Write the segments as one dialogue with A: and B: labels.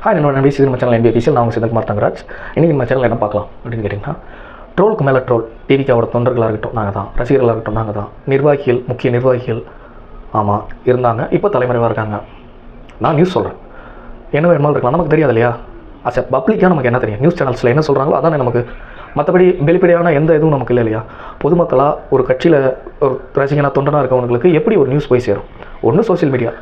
A: Hi என்னோட நம்பி நம்ம சேனல் NBA official. நான் உங்கள் சிதகுமார் தங்கராஜ். இன்றைக்கி நம்ம சேனல் என்ன பார்க்கலாம் அப்படின்னு கேட்டிங்கன்னா, ட்ரோலுக்கு மேலே ட்ரோல். டிவிக்காவோட தொண்டர்களாக இருக்கட்டும் நாங்கள் தான், ரசிகர்களாக இருக்கட்டும் நாங்கள் தான், நிர்வாகிகள், முக்கிய நிர்வாகிகள் ஆமாம் இருந்தாங்க, இப்போ தலைமறைவாக இருக்காங்க. நான் நியூஸ் சொல்கிறேன், என்ன வேணுமாலும் இருக்கலாம், நமக்கு தெரியாது இல்லையா? அஸ் எ பப்ளிக்காக நமக்கு என்ன தெரியும்? நியூஸ் சேனல்ஸில் என்ன சொல்கிறாங்களோ அதானே நமக்கு. மற்றபடி வெளிப்படையான எந்த இதுவும் நமக்கு இல்லை இல்லையா? பொதுமக்களாக ஒரு கட்சியில் ஒரு ரசிகனாக தொண்டனாக இருக்கவங்களுக்கு எப்படி ஒரு நியூஸ் போய் சேரும்? ஒன்று சோஷியல் மீடியா,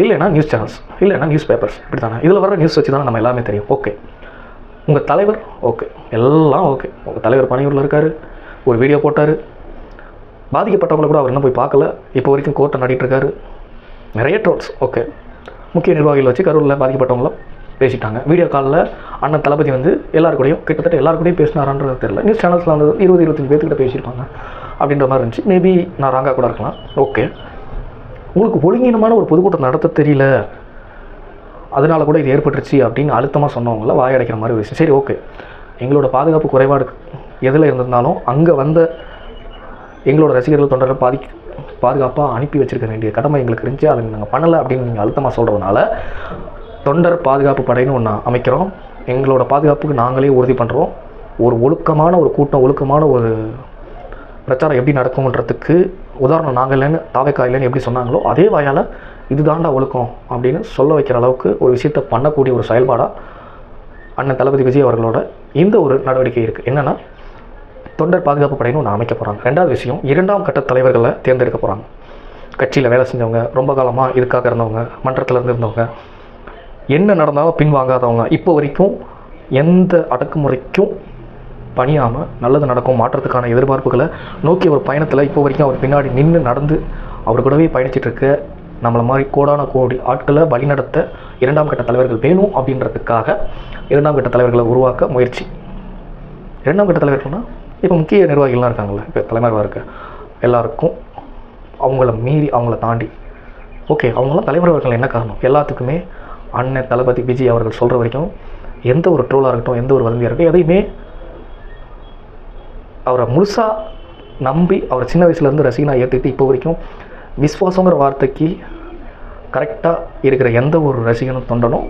A: இல்லைனா நியூஸ் சேனல்ஸ், இல்லைனா நியூஸ் பேப்பர்ஸ், இப்படி தானே. இதில் வர நியூஸ் வச்சு தானே நம்ம எல்லாமே தெரியும். ஓகே, உங்கள் தலைவர் ஓகே, எல்லாம் ஓகே. உங்கள் தலைவர் பணியூரில் இருக்கார், ஒரு வீடியோ போட்டார், பாதிக்கப்பட்டவங்களை கூட அவர் இன்னும் போய் பார்க்கல, இப்போ வரைக்கும் கோர்ட்டை நடிகிட்ருக்காரு. நிறைய ட்ரோல்ஸ். ஓகே, முக்கிய நிர்வாகிகள் வச்சு கரூரில் பாதிக்கப்பட்டவங்கள பேசிட்டாங்க. வீடியோ காலில் அண்ணன் தளபதி வந்து எல்லாருக்கூடையும் கிட்டத்தட்ட எல்லாருக்கூடையும் பேசினாரான்றது தெரியல. நியூஸ் சேனல்ஸில் வந்து 20-25 பேர்த்துக்கிட்ட பேசியிருப்பாங்க அப்படின்ற மாதிரி இருந்துச்சு. மேபி நான் ராங்காக கூட இருக்கலாம். ஓகே, உங்களுக்கு ஒழுங்கீனமான ஒரு பொதுக்கூட்டம் நடத்த தெரியல, அதனால கூட இது ஏற்பட்டுருச்சு அப்படின்னு அழுத்தமாக சொன்னவங்கள வாயடைக்கிற மாதிரி ஒரு விஷயம். சரி, ஓகே, எங்களோட பாதுகாப்பு குறைபாடு எதில் இருந்திருந்தாலும் அங்கே வந்த எங்களோட ரசிகர்கள் தொண்டர்கள் பாதுகாப்பாக அனுப்பி வச்சிருக்க வேண்டிய கடமை எங்களுக்கு இருந்துச்சு, அதை நாங்கள் பண்ணலை அப்படின்னு நீங்கள் அழுத்தமாக சொல்கிறதுனால தொண்டர் பாதுகாப்பு படைன்னு ஒன்று அமைக்கிறோம். எங்களோட பாதுகாப்புக்கு நாங்களே உறுதி பண்ணுறோம். ஒரு ஒழுக்கமான ஒரு கூட்டம், ஒழுக்கமான ஒரு பிரச்சாரம் எப்படி நடக்கும்ன்றதுக்கு உதாரணம் நாங்கள் இல்லைன்னு, தாவேக்கா இல்லைன்னு எப்படி சொன்னாங்களோ அதே வாயால் இது தாண்டா ஒழுக்கம் அப்படின்னு சொல்ல வைக்கிற அளவுக்கு ஒரு விஷயத்தை பண்ணக்கூடிய ஒரு செயல்பாடாக அண்ணன் தளபதி விஜய் அவர்களோட இந்த ஒரு நடவடிக்கை இருக்குது. என்னென்னா, தொண்டர் பாதுகாப்பு படைன்னு ஒன்று அமைக்க போகிறாங்க. ரெண்டாவது விஷயம், 2ஆம் கட்ட தலைவர்களை தேர்ந்தெடுக்க போகிறாங்க. கட்சியில் வேலை செஞ்சவங்க, ரொம்ப காலமாக இதுக்காக இருந்தவங்க, மன்றத்தில் இருந்தவங்க, என்ன நடந்தாலும் பின்வாங்காதவங்க, இப்போ வரைக்கும் எந்த அடக்குமுறைக்கும் பணியாமல் நல்லது நடக்கும், மாற்றத்துக்கான எதிர்பார்ப்புகளை நோக்கி ஒரு பயணத்தில் இப்போ வரைக்கும் அவர் பின்னாடி நின்று நடந்து அவர் கூடவே பயணிச்சிட்ருக்க நம்மளை மாதிரி கோடான கோடி ஆட்களை வழிநடத்த 2ஆம் கட்ட தலைவர்கள் வேணும் அப்படின்றதுக்காக 2ஆம் கட்ட தலைவர்களை உருவாக்க முயற்சி. 2ஆம் கட்ட தலைவர்கள்னால் இப்போ முக்கிய நிர்வாகிகள்லாம் இருக்காங்கள்ல, இப்போ தலைமறைவாக இருக்க எல்லாருக்கும் அவங்கள மீறி அவங்கள தாண்டி ஓகே, அவங்களாம் தலைமறைவர்கள் என்ன காரணம்? எல்லாத்துக்குமே அண்ணன் தளபதி விஜய் அவர்கள் சொல்கிற வரைக்கும் எந்த ஒரு ட்ரோலாக இருக்கட்டும், எந்த ஒரு வதந்தியாக இருக்கட்டும், எதையுமே அவரை முழுசாக நம்பி அவர் சின்ன வயசுலேருந்து ரசிகனாக ஏற்றுக்கிட்டு இப்போ வரைக்கும் விஸ்வாசங்கிற வார்த்தைக்கு கரெக்டாக இருக்கிற எந்த ஒரு ரசிகனும் தொண்டனும்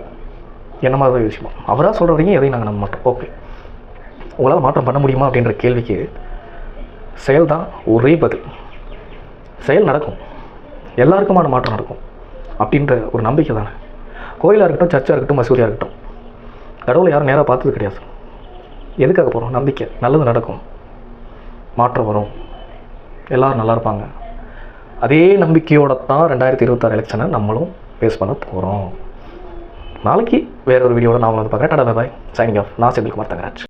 A: என்ன மாதிரி விஷயம் அவராக சொல்கிற வரைக்கும் எதையும் நாங்கள் நம்ப மாட்டோம். ஓகே, உங்களால் மாற்றம் பண்ண முடியுமா அப்படின்ற கேள்விக்கு செயல் தான் ஒரே பதில். செயல் நடக்கும், எல்லாருக்குமான மாற்றம் நடக்கும் அப்படின்ற ஒரு நம்பிக்கை தானே. கோயிலாக இருக்கட்டும், சர்ச்சாக இருக்கட்டும், மசூரியாக இருக்கட்டும், கடவுளை யாரும் நேராக பார்த்தது கிடையாது. எதுக்காக போகிறோம்? நம்பிக்கை, நல்லது நடக்கும், மாற்றம் வரும், எல்லோரும் நல்லா இருப்பாங்க. அதே நம்பிக்கையோடு தான் 2026 எலெக்ஷனை நம்மளும் ஃபேஸ் பண்ண போகிறோம். நாளைக்கு வேற ஒரு வீடியோட நான் வந்து பார்க்குறேன். Tata bye bye, signing off. நான் சிதகுமார் தங்கராஜ்.